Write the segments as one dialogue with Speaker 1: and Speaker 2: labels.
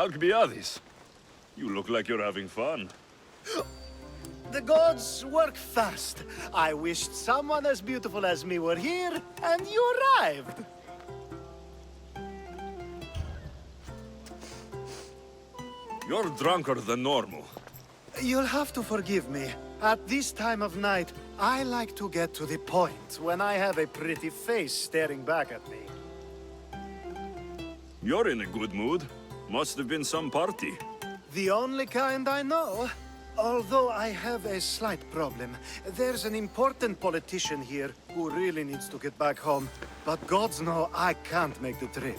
Speaker 1: Alcbiadis, you look like you're having fun.
Speaker 2: The gods work fast. I wished someone as beautiful as me were here, and you arrived.
Speaker 1: You're drunker than normal.
Speaker 2: You'll have to forgive me. At this time of night, I like to get to the point when I have a pretty face staring back at me.
Speaker 1: You're in a good mood. Must have been some party.
Speaker 2: The only kind I know. Although I have a slight problem. There's an important politician here who really needs to get back home. But gods know I can't make the trip.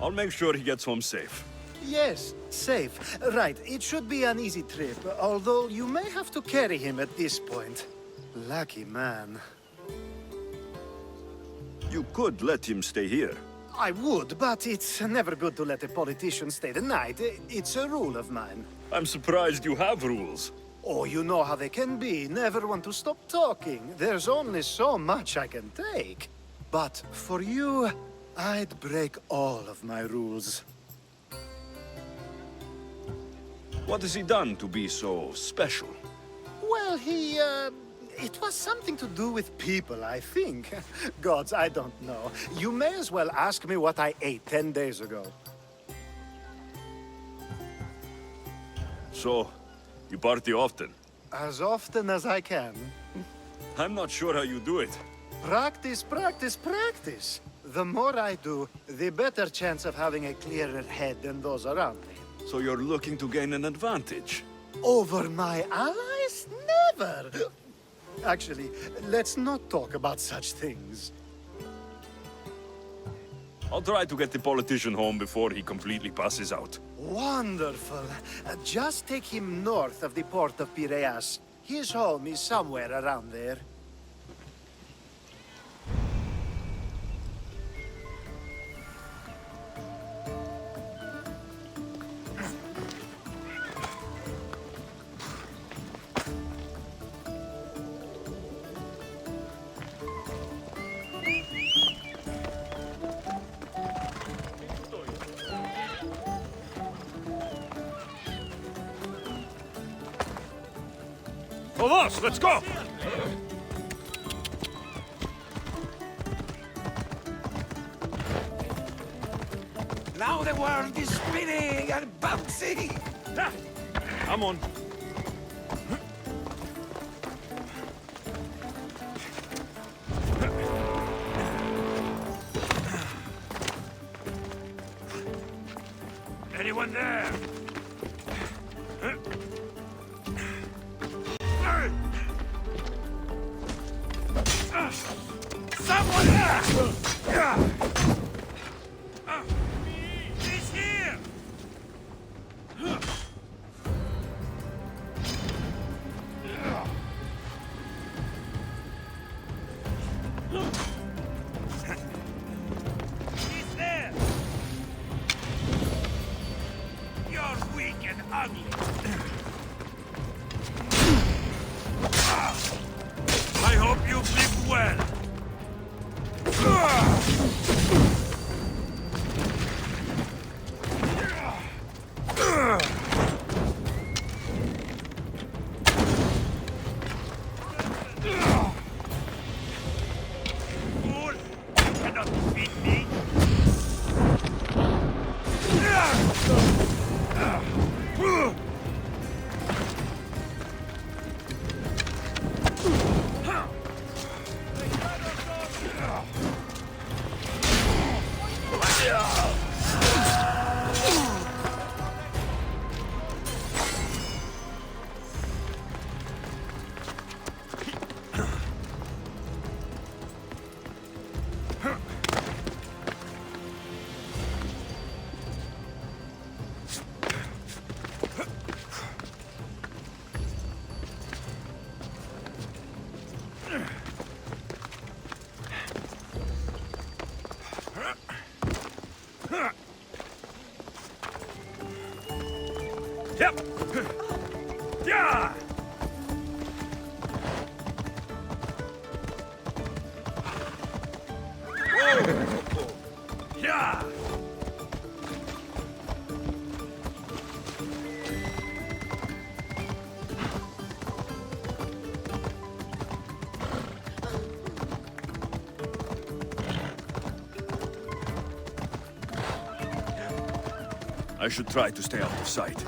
Speaker 1: I'll make sure he gets home safe.
Speaker 2: Yes, safe. Right, it should be an easy trip, although you may have to carry him at this point. Lucky man.
Speaker 1: You could let him stay here.
Speaker 2: I would, but it's never good to let a politician stay the night. It's a rule of mine.
Speaker 1: I'm surprised you have rules.
Speaker 2: Oh, you know how they can be. Never want to stop talking. There's only so much I can take. But for you, I'd break all of my rules.
Speaker 1: What has he done to be so special?
Speaker 2: Well, it was something to do with people, I think. Gods, I don't know. You may as well ask me what I ate 10 days ago.
Speaker 1: So, you party often?
Speaker 2: As often as I can.
Speaker 1: I'm not sure how you do it.
Speaker 2: Practice, practice, practice. The more I do, the better chance of having a clearer head than those around me.
Speaker 1: So you're looking to gain an advantage?
Speaker 2: Over my allies? Never! Actually, let's not talk about such things.
Speaker 1: I'll try to get the politician home before he completely passes out.
Speaker 2: Wonderful. Just take him north of the port of Piraeus. His home is somewhere around there.
Speaker 1: Vamos, let's go!
Speaker 3: Now the world is spinning and bouncing!
Speaker 1: I'm on.
Speaker 3: Anyone there? Someone there! He's here! He's there! You're weak and ugly. I hope you live well. Fool! You cannot defeat me! Yep! Yeah! Whoa! Yeah!
Speaker 1: I should try to stay out of sight.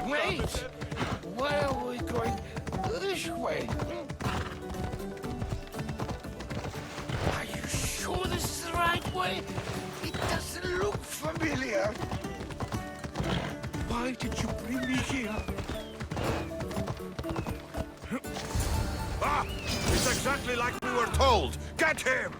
Speaker 3: Wait! Why are we going this way? Are you sure this is the right way? It doesn't look familiar. Why did you bring me here?
Speaker 1: Ah! It's exactly like we were told! Get him!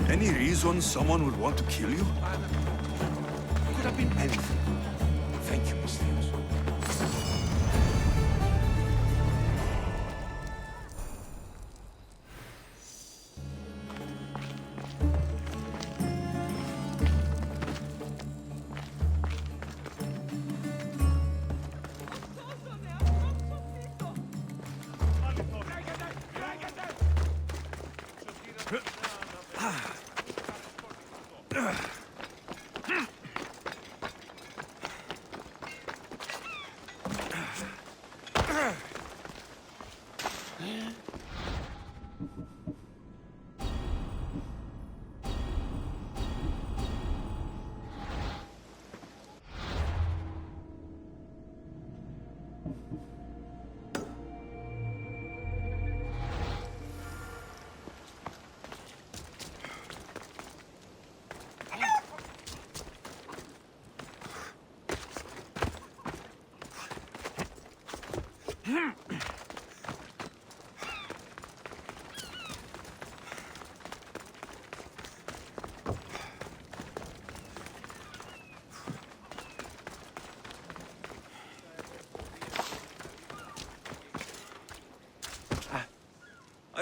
Speaker 1: Any reason someone would want to kill you?
Speaker 3: Could have been anything. Thank you, Mr.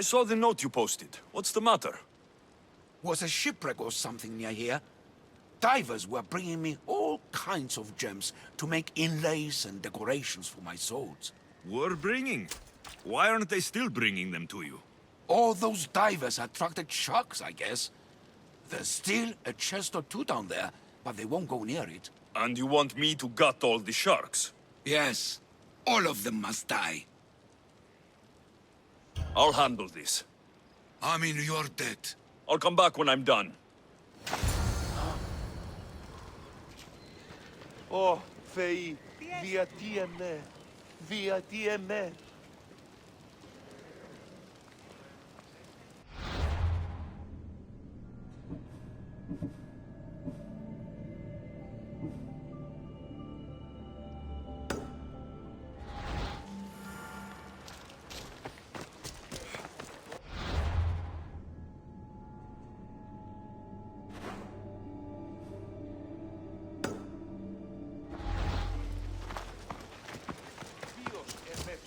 Speaker 1: I saw the note you posted. What's the matter?
Speaker 3: Was a shipwreck or something near here? Divers were bringing me all kinds of gems to make inlays and decorations for my swords.
Speaker 1: Were bringing? Why aren't they still bringing them to you?
Speaker 3: All those divers attracted sharks, I guess. There's still a chest or two down there, but they won't go near it.
Speaker 1: And you want me to gut all the sharks?
Speaker 3: Yes, all of them must die.
Speaker 1: I'll handle this.
Speaker 3: I mean, your debt.
Speaker 1: I'll come back when I'm done.
Speaker 4: Oh, Θεοί, γιατί εμέ, γιατί εμέ. Ποιος εμέ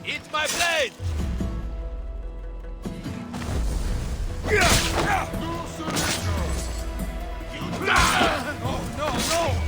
Speaker 3: Eat my blade! Oh, no, no!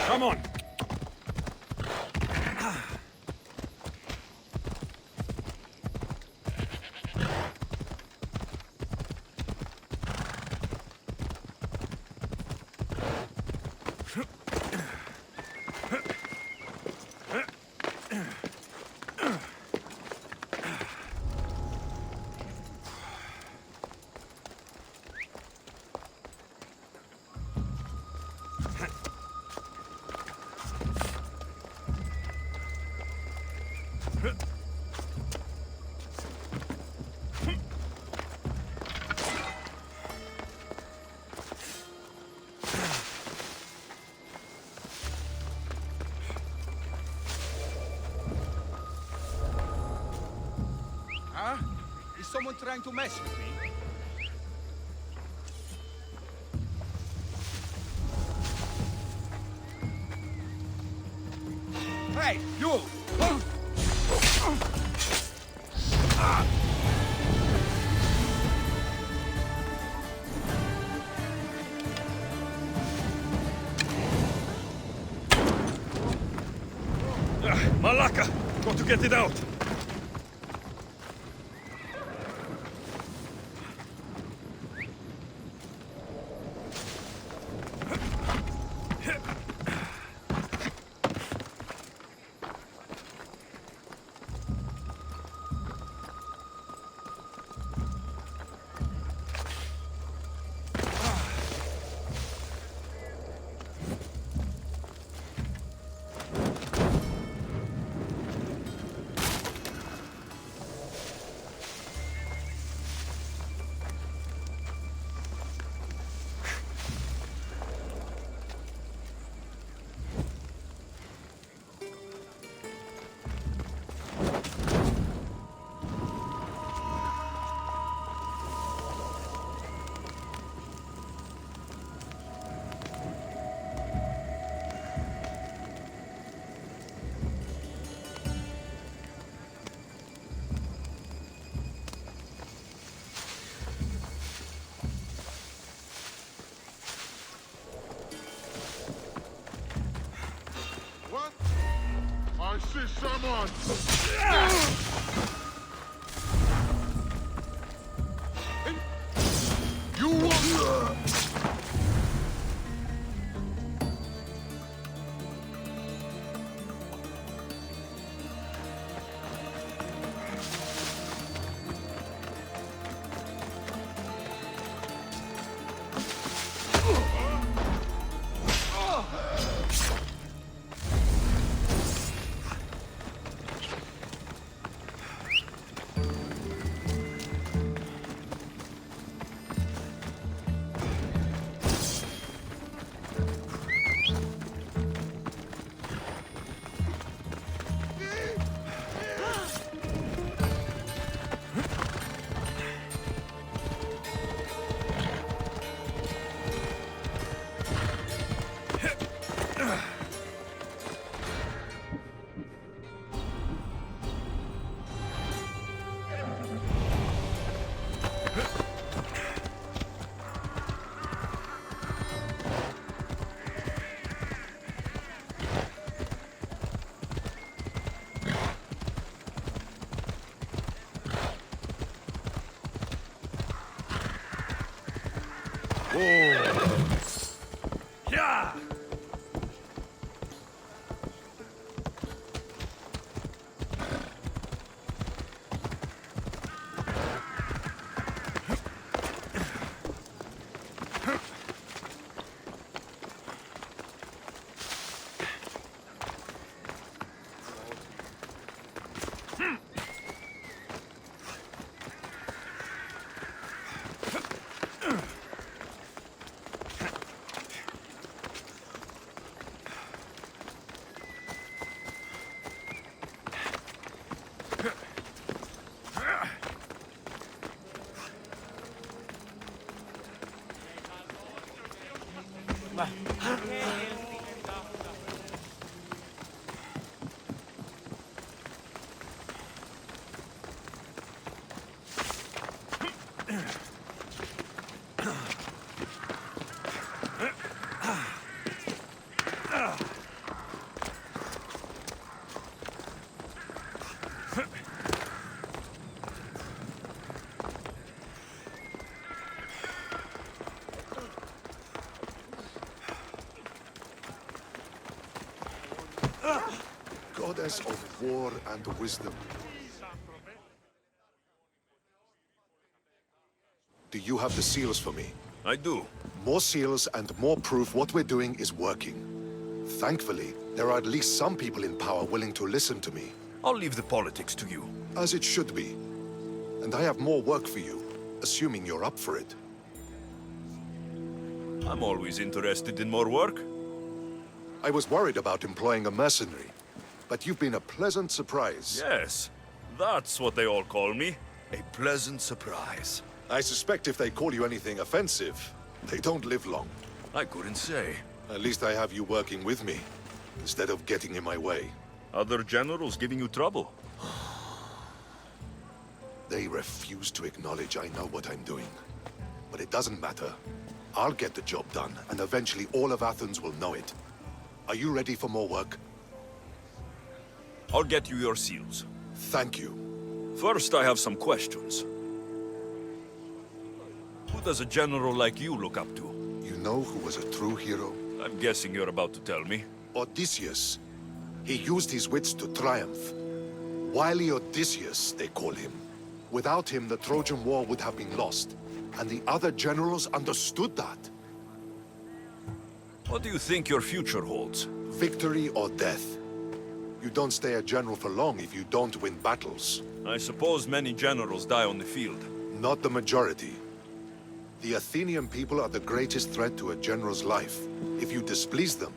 Speaker 1: Come on!
Speaker 3: Huh? Is someone trying to mess with me? Hey, you!
Speaker 1: Malaka! Got to get it out!
Speaker 5: What? I see someone! You want...
Speaker 1: Yeah!
Speaker 5: Goddess of war and wisdom. Do you have the seals for me?
Speaker 1: I do.
Speaker 5: More seals and more proof what we're doing is working. Thankfully, there are at least some people in power willing to listen to me.
Speaker 1: I'll leave the politics to you.
Speaker 5: As it should be. And I have more work for you, assuming you're up for it.
Speaker 1: I'm always interested in more work.
Speaker 5: I was worried about employing a mercenary, but you've been a pleasant surprise.
Speaker 1: Yes, that's what they all call me. A pleasant surprise.
Speaker 5: I suspect if they call you anything offensive, they don't live long.
Speaker 1: I couldn't say.
Speaker 5: At least I have you working with me, instead of getting in my way.
Speaker 1: Other generals giving you trouble.
Speaker 5: They refuse to acknowledge I know what I'm doing. But it doesn't matter. I'll get the job done, and eventually all of Athens will know it. Are you ready for more work?
Speaker 1: I'll get you your seals.
Speaker 5: Thank you.
Speaker 1: First, I have some questions. Who does a general like you look up to?
Speaker 5: You know who was a true hero?
Speaker 1: I'm guessing you're about to tell me.
Speaker 5: Odysseus. He used his wits to triumph. Wily Odysseus, they call him. Without him, the Trojan War would have been lost. And the other generals understood that.
Speaker 1: What do you think your future holds?
Speaker 5: Victory or death. You don't stay a general for long if you don't win battles.
Speaker 1: I suppose many generals die on the field.
Speaker 5: Not the majority. The Athenian people are the greatest threat to a general's life. If you displease them,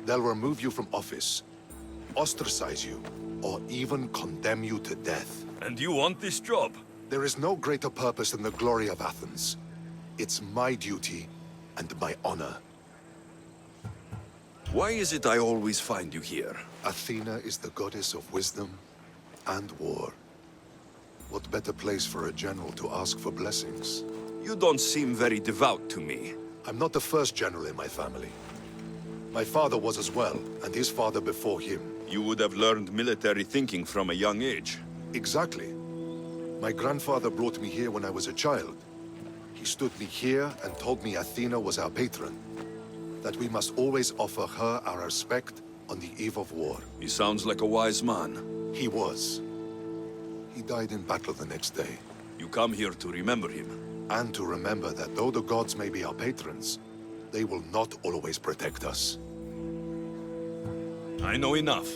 Speaker 5: they'll remove you from office, ostracize you, or even condemn you to death.
Speaker 1: And you want this job?
Speaker 5: There is no greater purpose than the glory of Athens. It's my duty and my honor.
Speaker 1: Why is it I always find you here?
Speaker 5: Athena is the goddess of wisdom and war. What better place for a general to ask for blessings?
Speaker 1: You don't seem very devout to me.
Speaker 5: I'm not the first general in my family. My father was as well, and his father before him.
Speaker 1: You would have learned military thinking from a young age.
Speaker 5: Exactly. My grandfather brought me here when I was a child. He stood me here and told me Athena was our patron. That we must always offer her our respect on the eve of war.
Speaker 1: He sounds like a wise man.
Speaker 5: He was. He died in battle the next day.
Speaker 1: You come here to remember him.
Speaker 5: And to remember that though the gods may be our patrons, they will not always protect us.
Speaker 1: I know enough.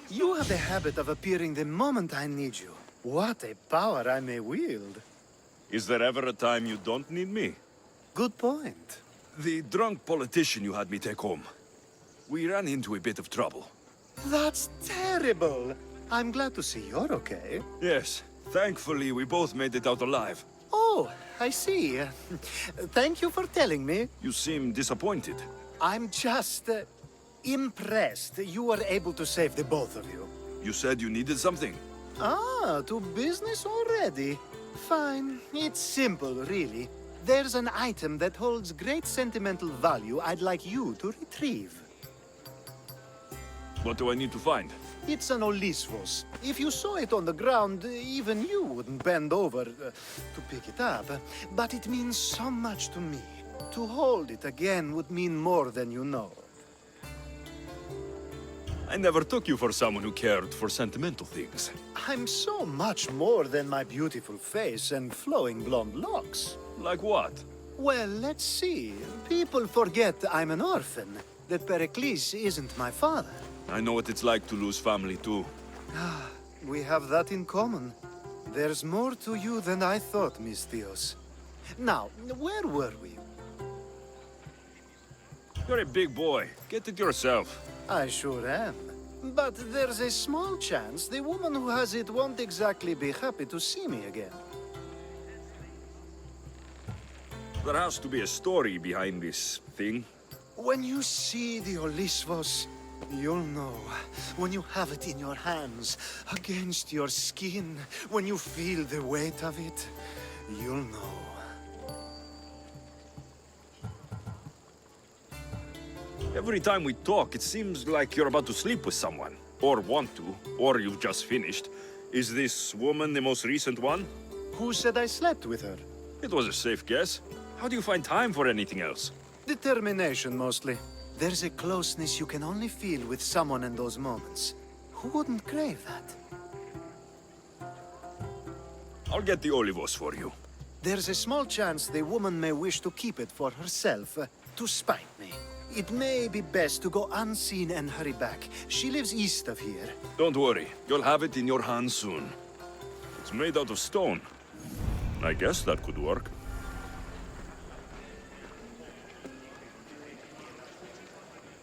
Speaker 2: You have the habit of appearing the moment I need you. What a power I may wield.
Speaker 1: Is there ever a time you don't need me?
Speaker 2: Good point.
Speaker 1: The drunk politician you had me take home. We ran into a bit of trouble.
Speaker 2: That's terrible. I'm glad to see you're okay.
Speaker 1: Yes, thankfully we both made it out alive.
Speaker 2: Oh, I see. Thank you for telling me.
Speaker 1: You seem disappointed.
Speaker 2: I'm just impressed you were able to save the both of you.
Speaker 1: You said you needed something.
Speaker 2: Ah, to business already. Fine. It's simple, really. There's an item that holds great sentimental value I'd like you to retrieve.
Speaker 1: What do I need to find?
Speaker 2: It's an Olysvos. If you saw it on the ground, even you wouldn't bend over to pick it up. But it means so much to me. To hold it again would mean more than you know.
Speaker 1: I never took you for someone who cared for sentimental things.
Speaker 2: I'm so much more than my beautiful face and flowing blonde locks.
Speaker 1: Like what?
Speaker 2: Well, let's see. People forget I'm an orphan, that Pericles isn't my father.
Speaker 1: I know what it's like to lose family too.
Speaker 2: We have that in common. There's more to you than I thought, Miss Theos. Now, where were we?
Speaker 1: You're a big boy. Get it yourself.
Speaker 2: I sure am. But there's a small chance the woman who has it won't exactly be happy to see me again.
Speaker 1: There has to be a story behind this thing.
Speaker 2: When you see the Olisvos, you'll know. When you have it in your hands, against your skin, when you feel the weight of it, you'll know.
Speaker 1: Every time we talk, it seems like you're about to sleep with someone. Or want to, or you've just finished. Is this woman the most recent one?
Speaker 2: Who said I slept with her?
Speaker 1: It was a safe guess. How do you find time for anything else?
Speaker 2: Determination, mostly. There's a closeness you can only feel with someone in those moments. Who wouldn't crave that?
Speaker 1: I'll get the olivos for you.
Speaker 2: There's a small chance the woman may wish to keep it for herself, to spite me. It may be best to go unseen and hurry back. She lives east of here.
Speaker 1: Don't worry, you'll have it in your hands soon. It's made out of stone. I guess that could work.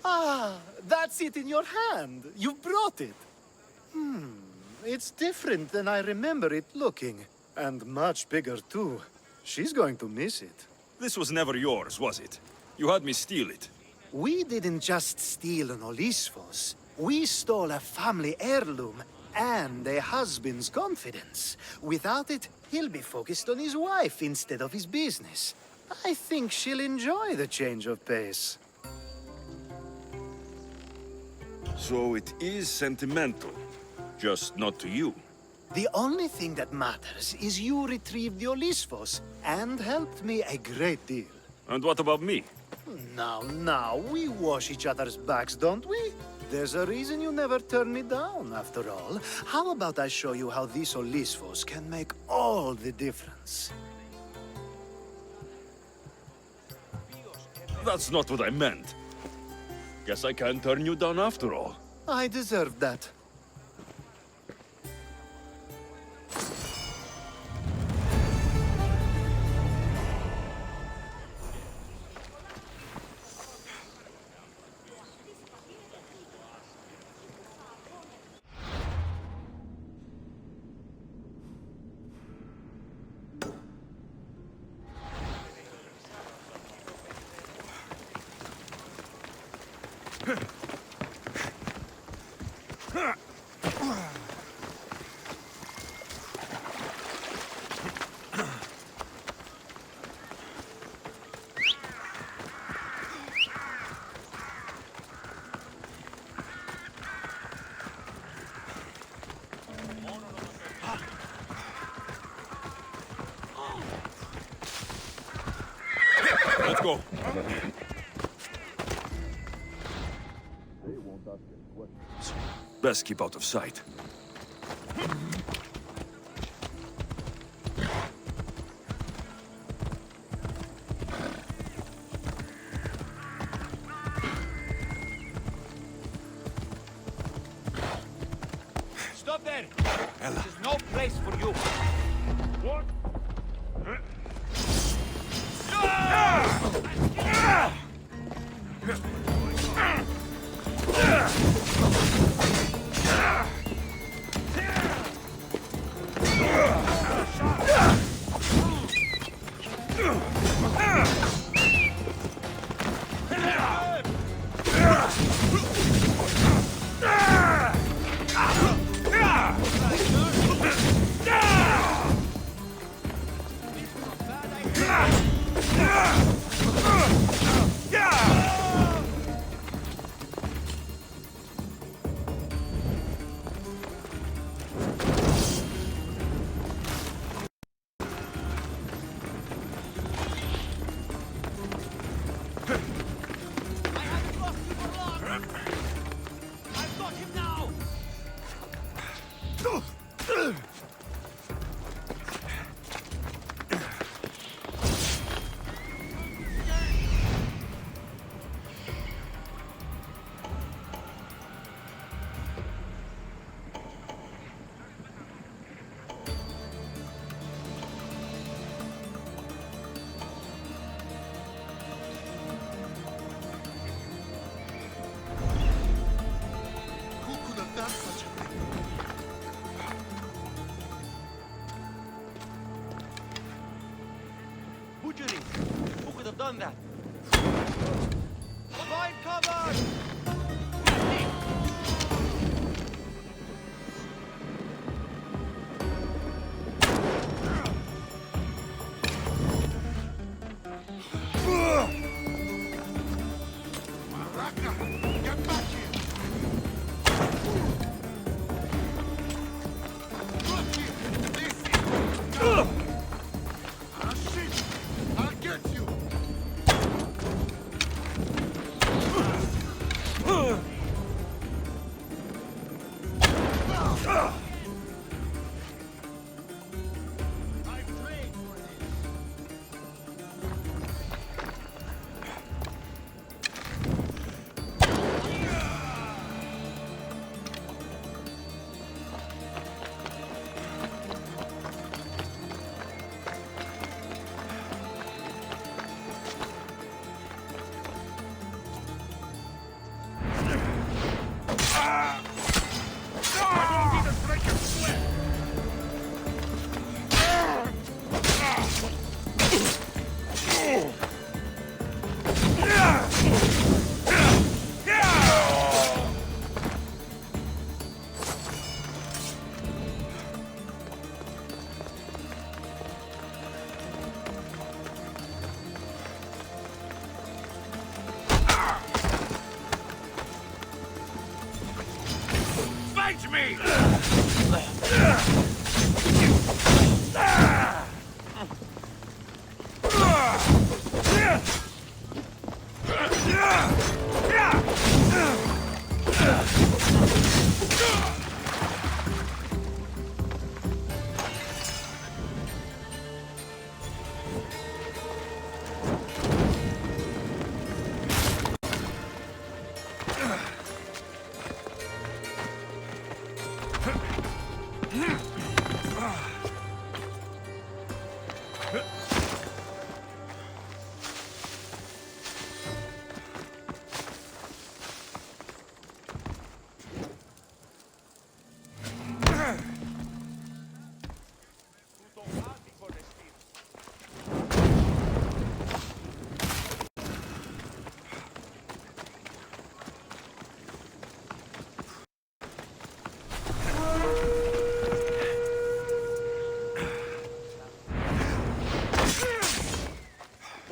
Speaker 2: Ah, that's it in your hand. You brought it. It's different than I remember it looking. And much bigger, too. She's going to miss it.
Speaker 1: This was never yours, was it? You had me steal it.
Speaker 2: We didn't just steal an Olisvos. We stole a family heirloom and a husband's confidence. Without it, he'll be focused on his wife instead of his business. I think she'll enjoy the change of pace.
Speaker 1: So it is sentimental. Just not to you.
Speaker 2: The only thing that matters is you retrieved the Olisvos and helped me a great deal.
Speaker 1: And what about me?
Speaker 2: Now, we wash each other's backs, don't we? There's a reason you never turn me down, after all. How about I show you how these Olisvos can make all the difference?
Speaker 1: That's not what I meant. Guess I can't turn you down after all.
Speaker 2: I deserve that.
Speaker 1: Let's go. Best keep out of sight.
Speaker 3: Stop there! This is no place for you.
Speaker 1: What?
Speaker 4: Find cover!
Speaker 3: Get back here! Look here! This is... Ah, shit! I'll get you! I've trained for this. Fight me!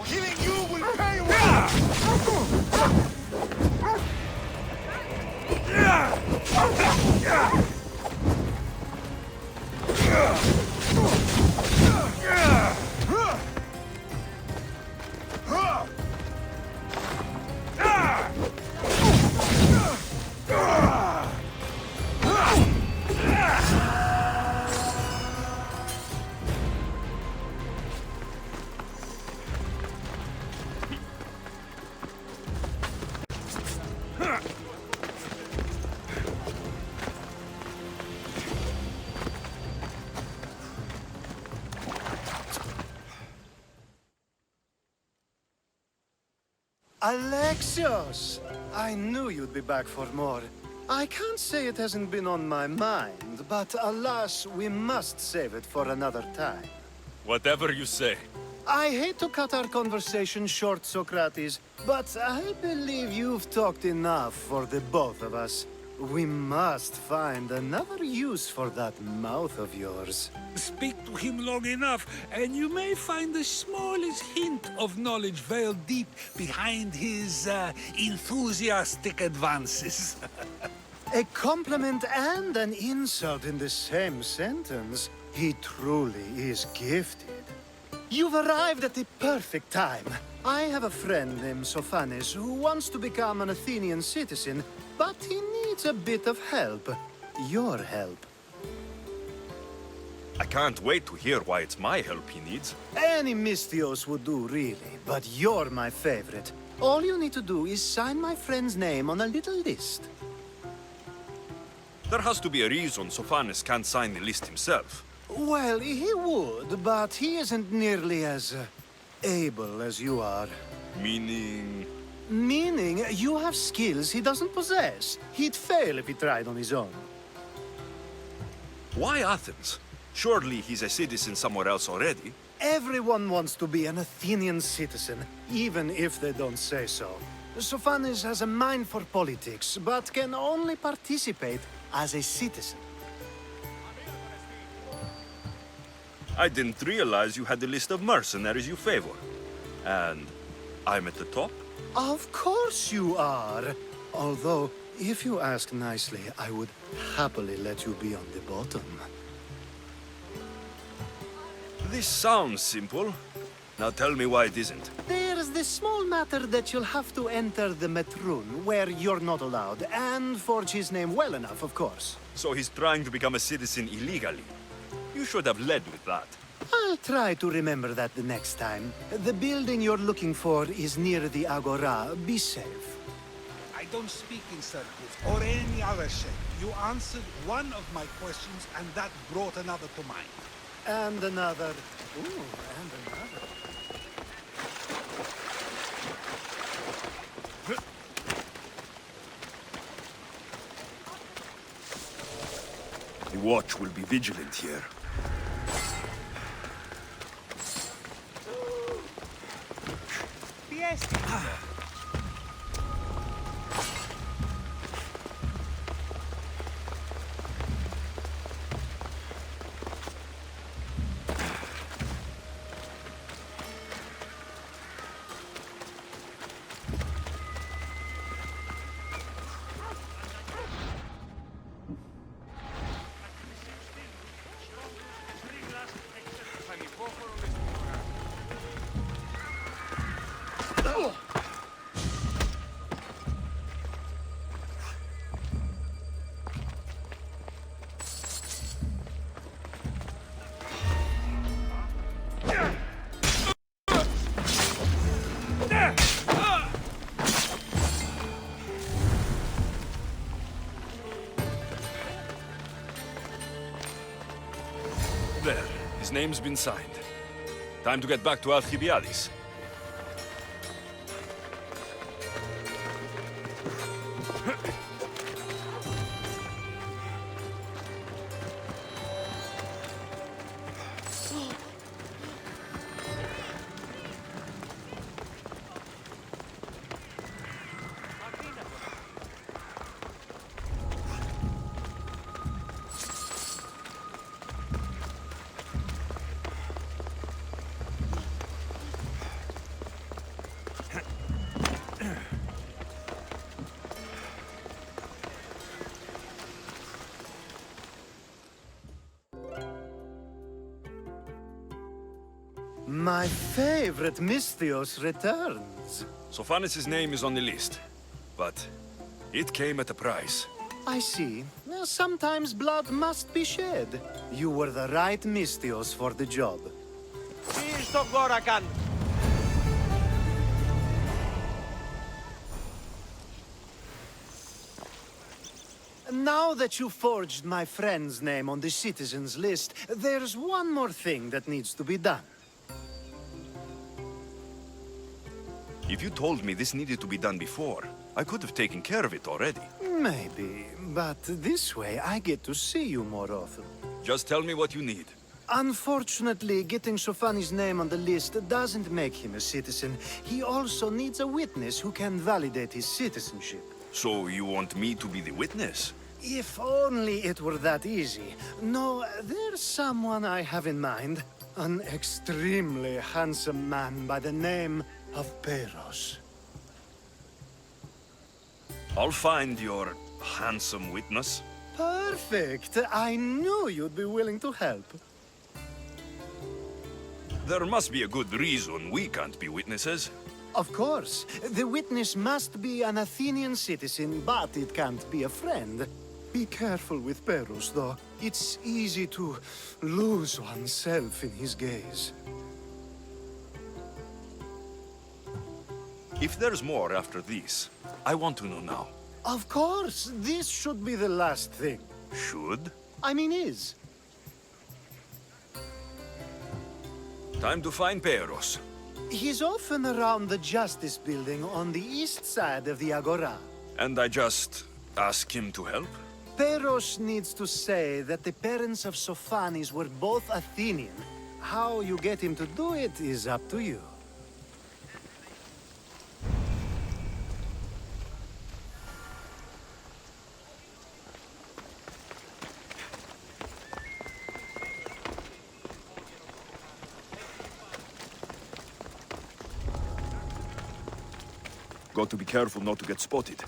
Speaker 3: Killing you will pay
Speaker 2: Alexios! I knew you'd be back for more. I can't say it hasn't been on my mind, but alas, we must save it for another time.
Speaker 1: Whatever you say.
Speaker 2: I hate to cut our conversation short, Socrates, but I believe you've talked enough for the both of us. We must find another use for that mouth of yours.
Speaker 6: Speak to him long enough, and you may find the smallest hint of knowledge veiled deep behind his enthusiastic advances.
Speaker 2: A compliment and an insult in the same sentence. He truly is gifted. You've arrived at the perfect time. I have a friend named Sophanes who wants to become an Athenian citizen, but he needs a bit of help. Your help.
Speaker 1: I can't wait to hear why it's my help he needs.
Speaker 2: Any Mystios would do, really, but you're my favorite. All you need to do is sign my friend's name on a little list.
Speaker 1: There has to be a reason Sophanes can't sign the list himself.
Speaker 2: Well, he would, but he isn't nearly as able as you are.
Speaker 1: Meaning...
Speaker 2: Meaning, you have skills he doesn't possess. He'd fail if he tried on his own.
Speaker 1: Why Athens? Surely he's a citizen somewhere else already.
Speaker 2: Everyone wants to be an Athenian citizen, even if they don't say so. Sophanis has a mind for politics, but can only participate as a citizen.
Speaker 1: I didn't realize you had a list of mercenaries you favor. And I'm at the top?
Speaker 2: Of course you are. Although, if you ask nicely, I would happily let you be on the bottom.
Speaker 1: This sounds simple. Now tell me why it isn't.
Speaker 2: There's the small matter that you'll have to enter the Metroon, where you're not allowed, and forge his name well enough, of course.
Speaker 1: So he's trying to become a citizen illegally. You should have led with that.
Speaker 2: I'll try to remember that the next time. The building you're looking for is near the Agora. Be safe.
Speaker 6: I don't speak in circles or any other shape. You answered one of my questions, and that brought another to mind.
Speaker 2: And another. Ooh, and another.
Speaker 1: The watch will be vigilant here. There. His name's been signed. Time to get back to Alcibiades.
Speaker 2: My favorite Misthios returns.
Speaker 1: Sophanis' name is on the list, but it came at a price.
Speaker 2: I see. Now, sometimes blood must be shed. You were the right Misthios for the job. Now that you forged my friend's name on the citizens list, there's one more thing that needs to be done.
Speaker 1: If you told me this needed to be done before, I could have taken care of it already.
Speaker 2: Maybe, but this way I get to see you more often.
Speaker 1: Just tell me what you need.
Speaker 2: Unfortunately, getting Sophanis' name on the list doesn't make him a citizen. He also needs a witness who can validate his citizenship.
Speaker 1: So you want me to be the witness?
Speaker 2: If only it were that easy. No, there's someone I have in mind. An extremely handsome man by the name of Peros.
Speaker 1: I'll find your handsome witness.
Speaker 2: Perfect. I knew you'd be willing to help.
Speaker 1: There must be a good reason we can't be witnesses.
Speaker 2: Of course. The witness must be an Athenian citizen, but it can't be a friend. Be careful with Peros, though. It's easy to lose oneself in his gaze.
Speaker 1: If there's more after this, I want to know now.
Speaker 2: Of course. This should be the last thing.
Speaker 1: Should?
Speaker 2: I mean, is.
Speaker 1: Time to find Peros.
Speaker 2: He's often around the Justice Building on the east side of the Agora.
Speaker 1: And I just ask him to help?
Speaker 2: Peros needs to say that the parents of Sophanis were both Athenian. How you get him to do it is up to you.
Speaker 1: Got to be careful not to get spotted.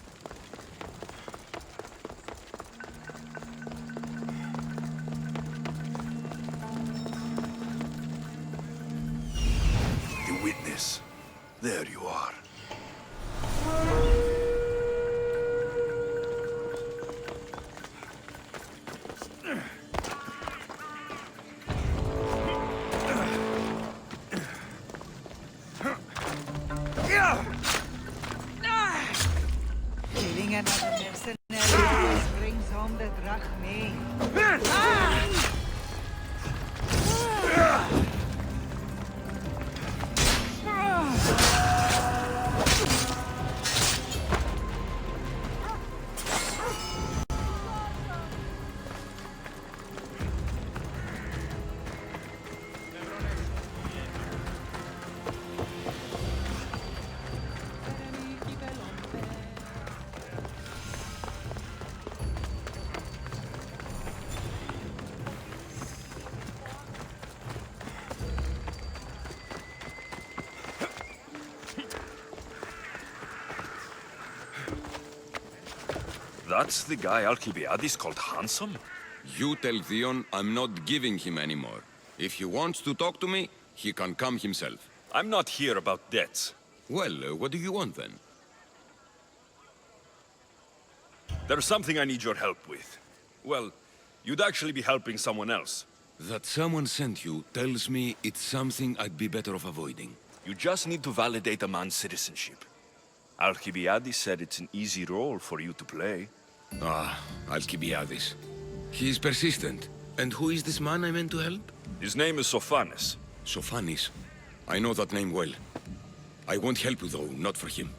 Speaker 1: The witness. There you are.
Speaker 7: Killing another mercenary always brings home the drachme.
Speaker 1: That's the guy Alcibiades called handsome?
Speaker 8: You tell Theon I'm not giving him anymore. If he wants to talk to me, he can come himself.
Speaker 1: I'm not here about debts.
Speaker 8: Well, what do you want then?
Speaker 1: There's something I need your help with. Well, you'd actually be helping someone else.
Speaker 8: That someone sent you tells me it's something I'd be better off avoiding.
Speaker 1: You just need to validate a man's citizenship. Alcibiades said it's an easy role for you to play.
Speaker 8: Ah, Alcibiades. He's persistent. And who is this man I meant to help?
Speaker 1: His name is Sophanes.
Speaker 8: Sophanis. I know that name well. I won't help you though, not for him.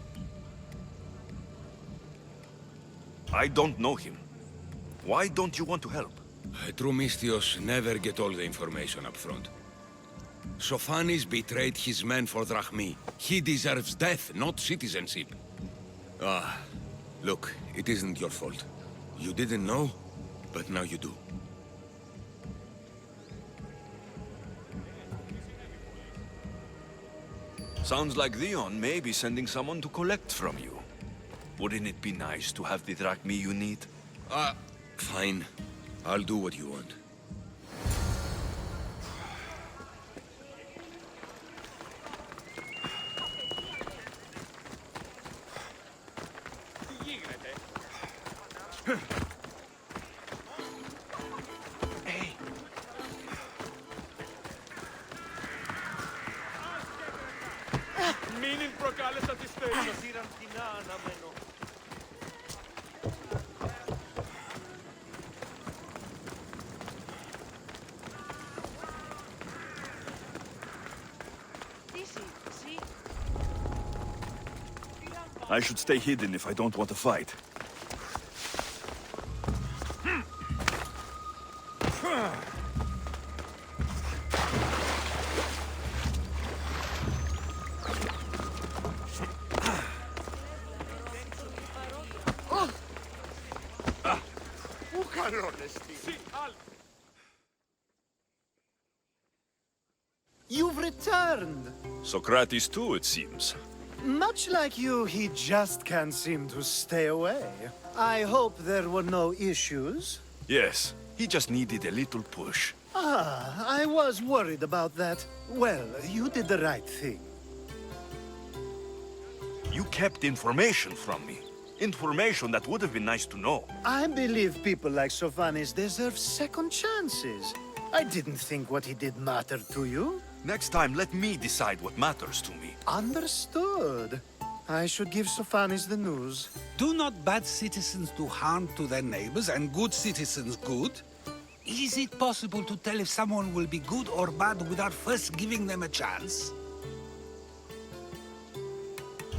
Speaker 1: I don't know him. Why don't you want to help?
Speaker 8: True Mystios never get all the information up front. Sophanis betrayed his men for drachmi. He deserves death, not citizenship. Ah, look, it isn't your fault. You didn't know, but now you do.
Speaker 1: Sounds like Theon may be sending someone to collect from you. Wouldn't it be nice to have the drachmi you need?
Speaker 8: Fine. I'll do what you want.
Speaker 4: Μην προκάλεσα τις θέσεις μας, ήραν κοινά αναμένω.
Speaker 1: I should stay hidden if I don't want to fight.
Speaker 2: You've returned!
Speaker 1: Socrates too, it seems.
Speaker 2: Much like you, he just can't seem to stay away. I hope there were no issues.
Speaker 1: Yes, he just needed a little push.
Speaker 2: Ah, I was worried about that. Well, you did the right thing.
Speaker 1: You kept information from me. Information that would have been nice to know.
Speaker 2: I believe people like Sophanis deserve second chances. I didn't think what he did mattered to you.
Speaker 1: Next time, let me decide what matters to me.
Speaker 2: Understood. I should give Sophanis the news.
Speaker 6: Do not bad citizens do harm to their neighbors and good citizens good? Is it possible to tell if someone will be good or bad without first giving them a chance?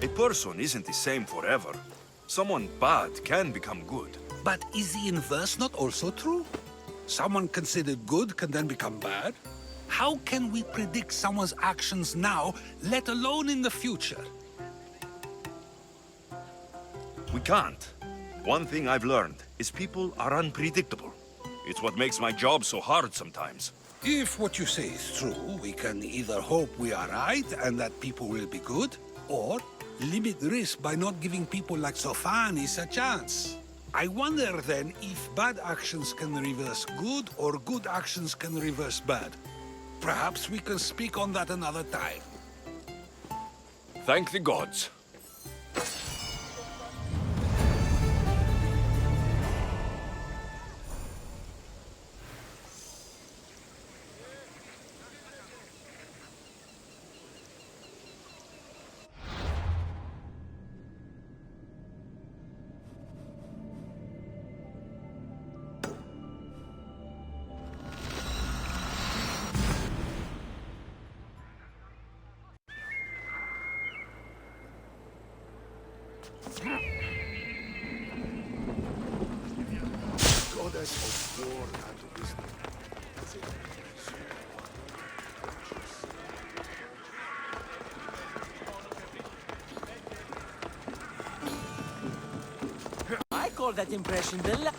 Speaker 1: A person isn't the same forever. Someone bad can become good.
Speaker 6: But is the inverse not also true? Someone considered good can then become bad? How can we predict someone's actions now, let alone in the future?
Speaker 1: We can't. One thing I've learned is people are unpredictable. It's what makes my job so hard sometimes.
Speaker 6: If what you say is true, we can either hope we are right and that people will be good, or limit risk by not giving people like Sophanis a chance. I wonder then if bad actions can reverse good or good actions can reverse bad. Perhaps we can speak on that another time.
Speaker 1: Thank the gods.
Speaker 5: Goddess of war and wisdom.
Speaker 9: I call that impression the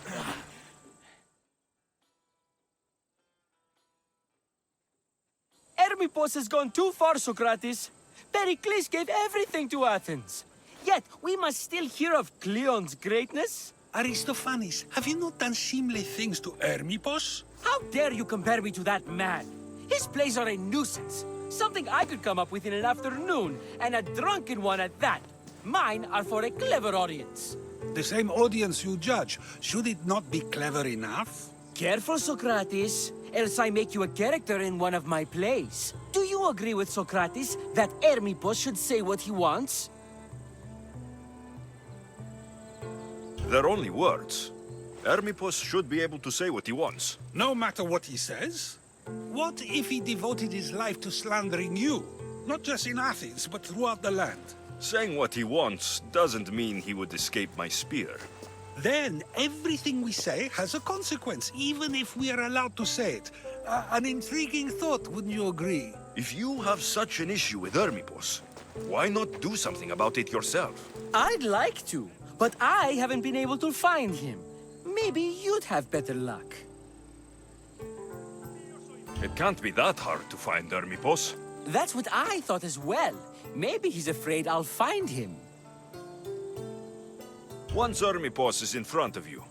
Speaker 9: Hermippos has gone too far, Socrates. Pericles gave everything to Athens. Yet, we must still hear of Cleon's greatness.
Speaker 6: Aristophanes, have you not done seemly things to Hermippos?
Speaker 9: How dare you compare me to that man? His plays are a nuisance. Something I could come up with in an afternoon, and a drunken one at that. Mine are for a clever audience.
Speaker 6: The same audience you judge. Should it not be clever enough?
Speaker 9: Careful, Socrates, else I make you a character in one of my plays. Do you agree with Socrates that Hermippos should say what he wants?
Speaker 1: They're only words. Hermippos should be able to say what he wants.
Speaker 6: No matter what he says? What if he devoted his life to slandering you? Not just in Athens, but throughout the land.
Speaker 1: Saying what he wants doesn't mean he would escape my spear.
Speaker 6: Then everything we say has a consequence, even if we are allowed to say it. An intriguing thought, wouldn't you agree?
Speaker 1: If you have such an issue with Hermippos, why not do something about it yourself?
Speaker 9: I'd like to, but I haven't been able to find him. Maybe you'd have better luck.
Speaker 1: It can't be that hard to find Hermippos.
Speaker 9: That's what I thought as well. Maybe he's afraid I'll find him.
Speaker 1: Once Hermippos is in front of you,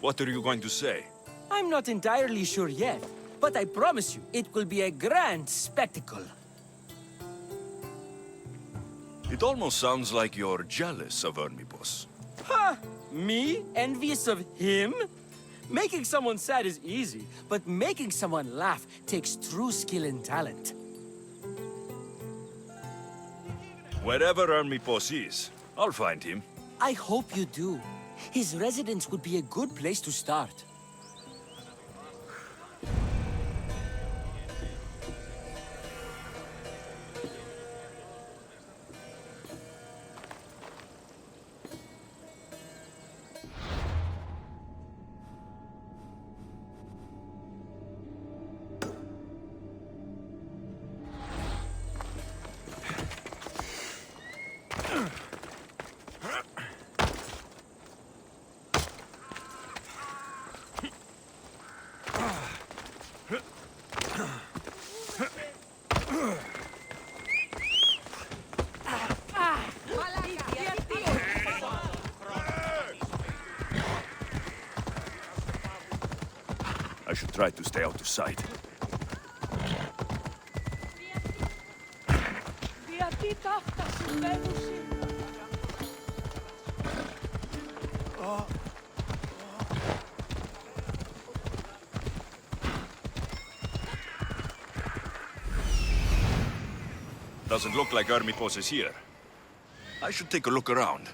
Speaker 1: what are you going to say?
Speaker 9: I'm not entirely sure yet, but I promise you, it will be a grand spectacle.
Speaker 1: It almost sounds like you're jealous of Hermippos.
Speaker 9: Ha! Me? Envious of him? Making someone sad is easy, but making someone laugh takes true skill and talent.
Speaker 1: Wherever Hermippos is, I'll find him.
Speaker 9: I hope you do. His residence would be a good place to start.
Speaker 1: I should try to stay out of sight. Doesn't look like Hermippos is here. I should take a look around.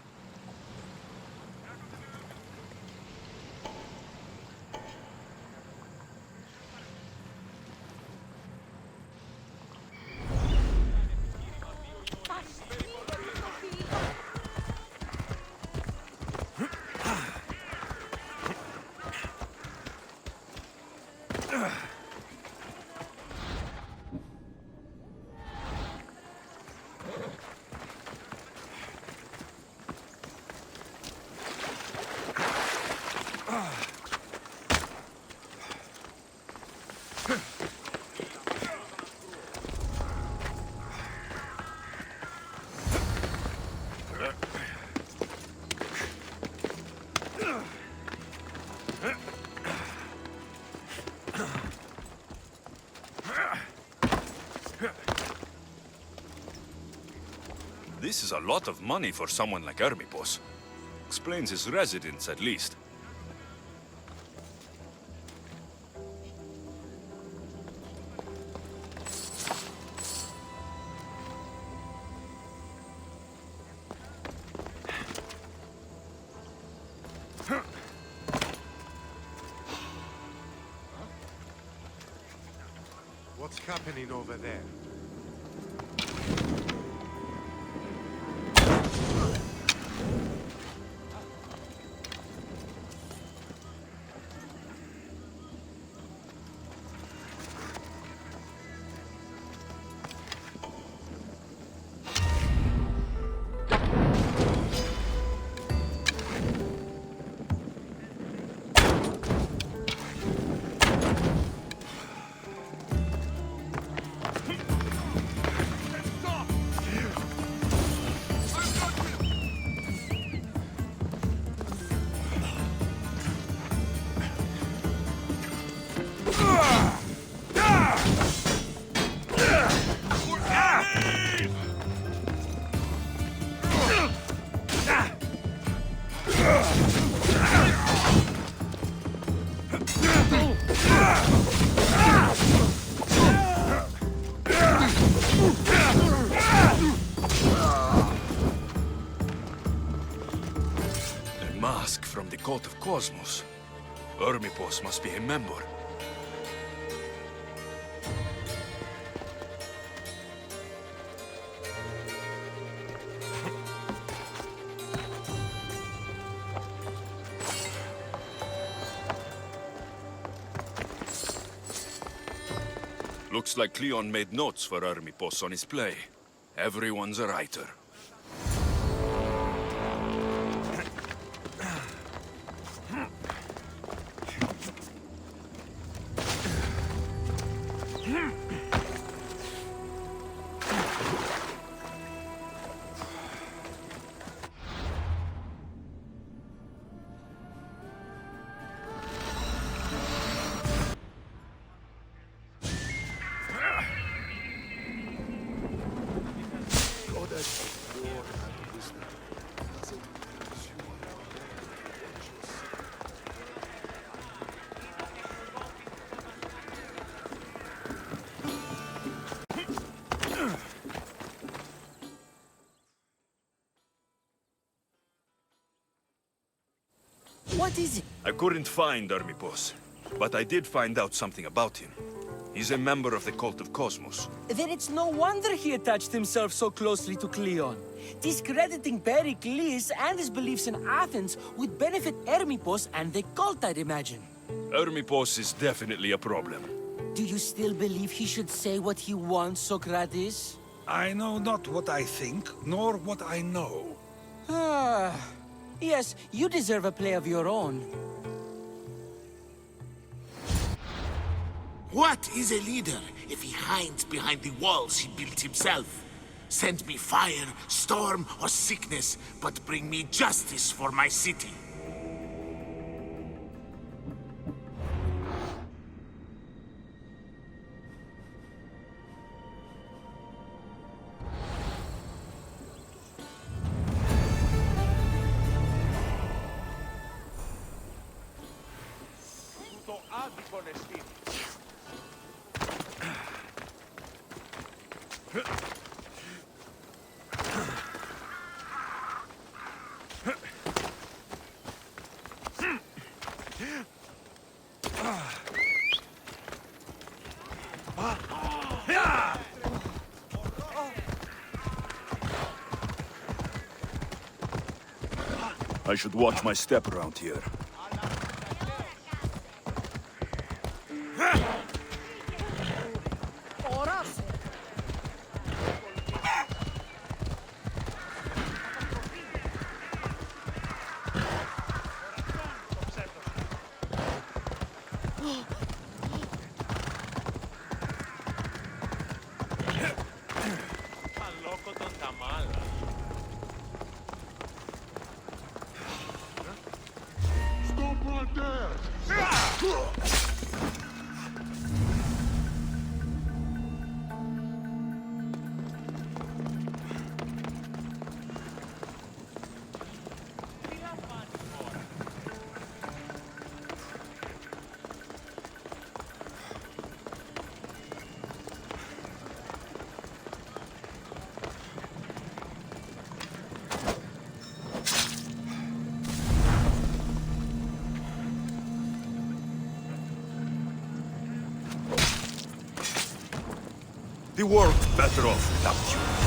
Speaker 1: This is a lot of money for someone like Hermipos. Explains his residence, at least.
Speaker 2: What's happening over there?
Speaker 1: Mask from the cult of Cosmos. Hermipos must be a member. Looks like Cleon made notes for Hermipos on his play. Everyone's a writer.
Speaker 9: What is it?
Speaker 1: I couldn't find Hermipos, but I did find out something about him. He's a member of the cult of Cosmos.
Speaker 9: Then it's no wonder he attached himself so closely to Cleon. Discrediting Pericles and his beliefs in Athens would benefit Hermipos and the cult, I'd imagine.
Speaker 1: Hermipos is definitely a problem.
Speaker 9: Do you still believe he should say what he wants, Socrates?
Speaker 6: I know not what I think, nor what I know.
Speaker 9: Ah, yes, you deserve a play of your own.
Speaker 3: What is a leader if he hides behind the walls he built himself? Send me fire, storm, or sickness, but bring me justice for my city.
Speaker 4: Το άδικον εστίν.
Speaker 1: I should watch my step around here.
Speaker 4: Αλόκοτον τα μάλα.
Speaker 1: The world's better off without you.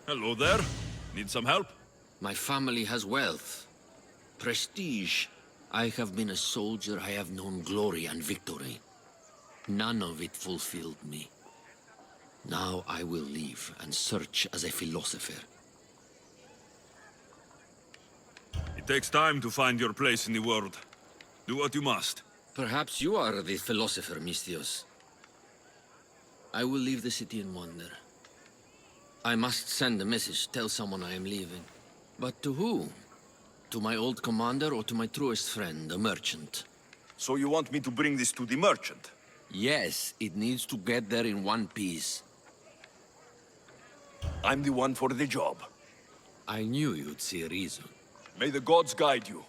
Speaker 1: Hello there. Need some help?
Speaker 10: My family has wealth, prestige. I have been a soldier, I have known glory and victory. None of it fulfilled me. Now I will leave and search as a philosopher.
Speaker 1: It takes time to find your place in the world. Do what you must.
Speaker 10: Perhaps you are the philosopher, Misthios. I will leave the city and wander. I must send a message, tell someone I am leaving. But to who? To my old commander or to my truest friend, the merchant?
Speaker 1: So you want me to bring this to the merchant?
Speaker 10: Yes, it needs to get there in one piece.
Speaker 1: I'm the one for the job.
Speaker 10: I knew you'd see a reason.
Speaker 1: May the gods guide you.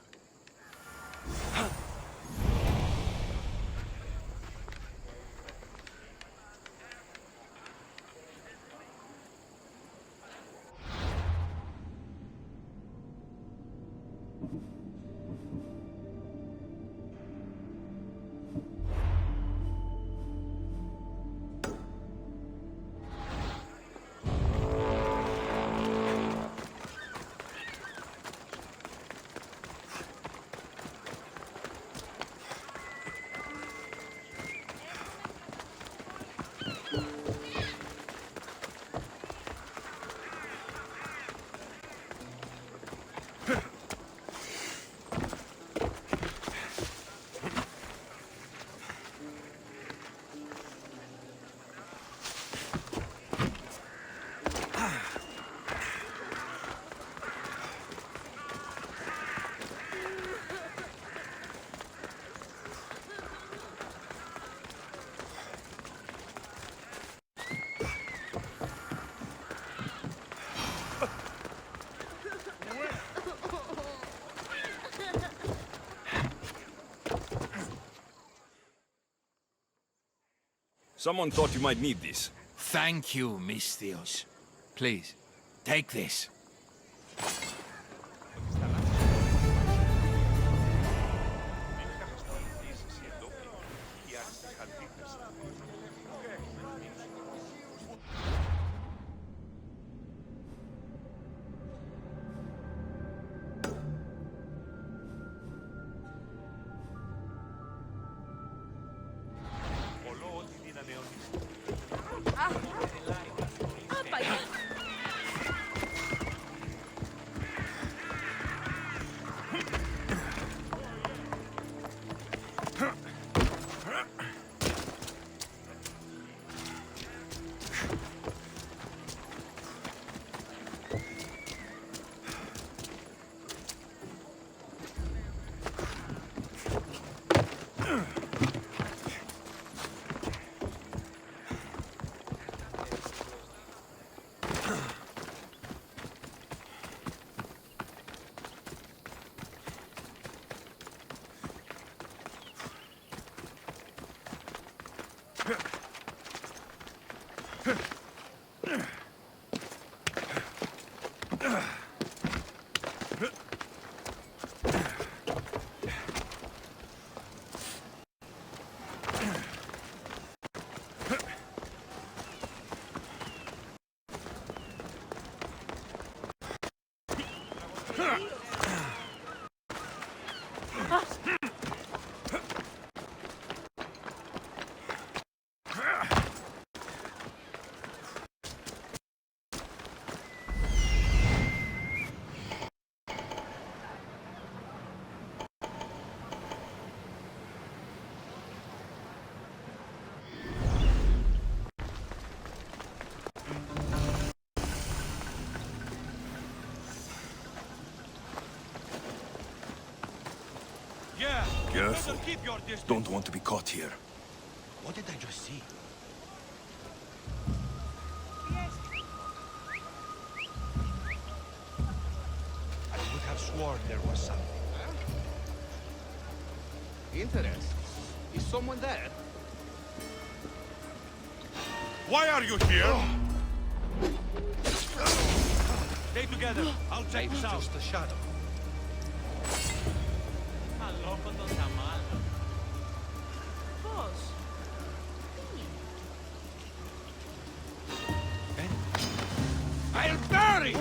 Speaker 1: Someone thought you might need this.
Speaker 3: Thank you, Misthios. Please, take this.
Speaker 1: Careful.
Speaker 4: Keep your distance.
Speaker 1: Don't want to be caught here.
Speaker 3: What did I just see?
Speaker 4: I would have sworn there was something.
Speaker 11: Interest? Is someone there?
Speaker 4: Why are you here? Stay together. I'll check this out.
Speaker 11: Just a shadow.
Speaker 4: I'll bury!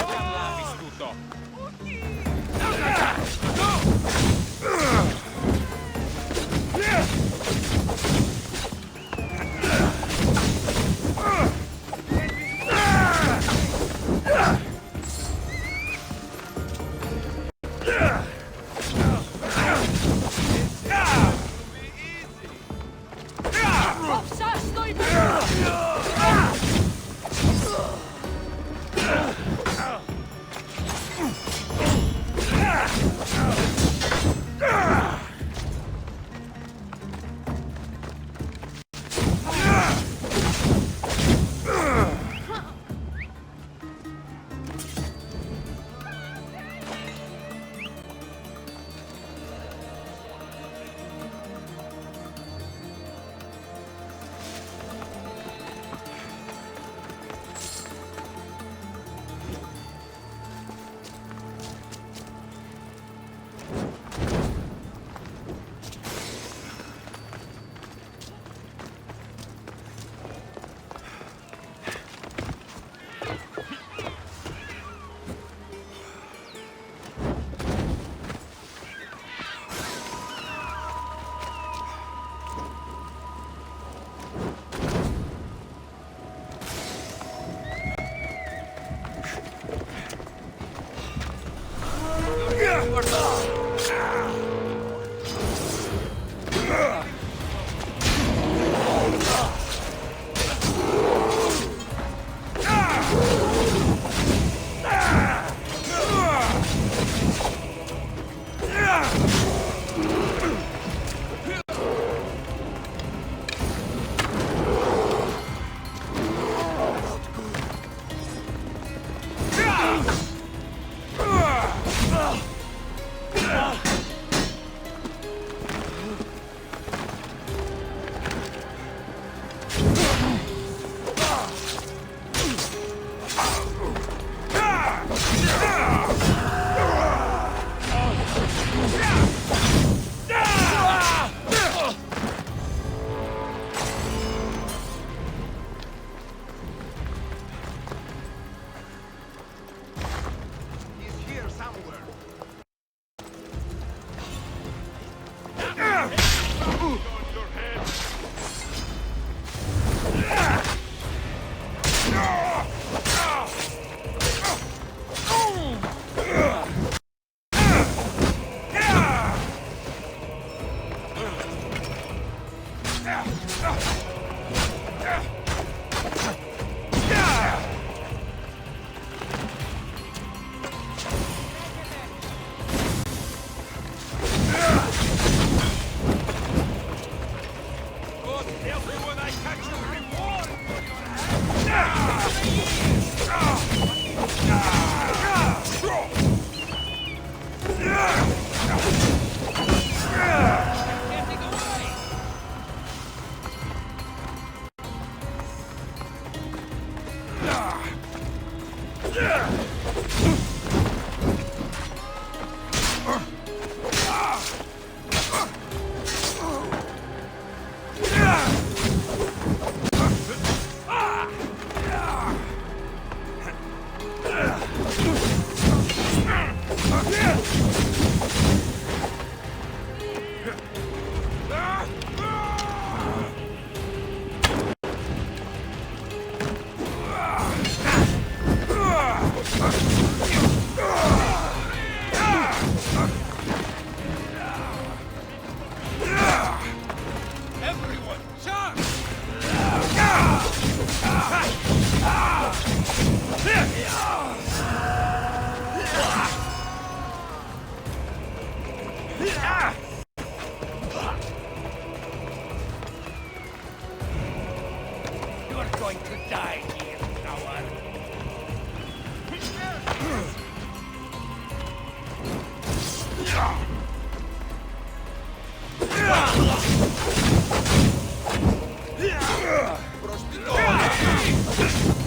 Speaker 4: Just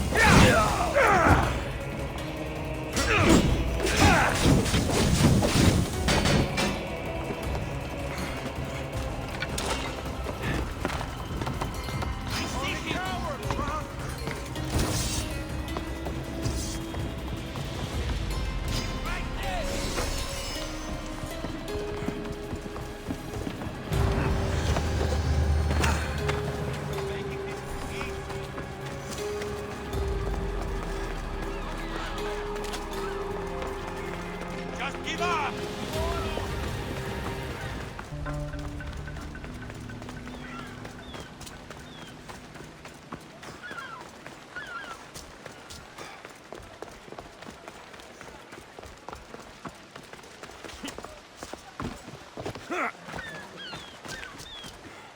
Speaker 4: give up!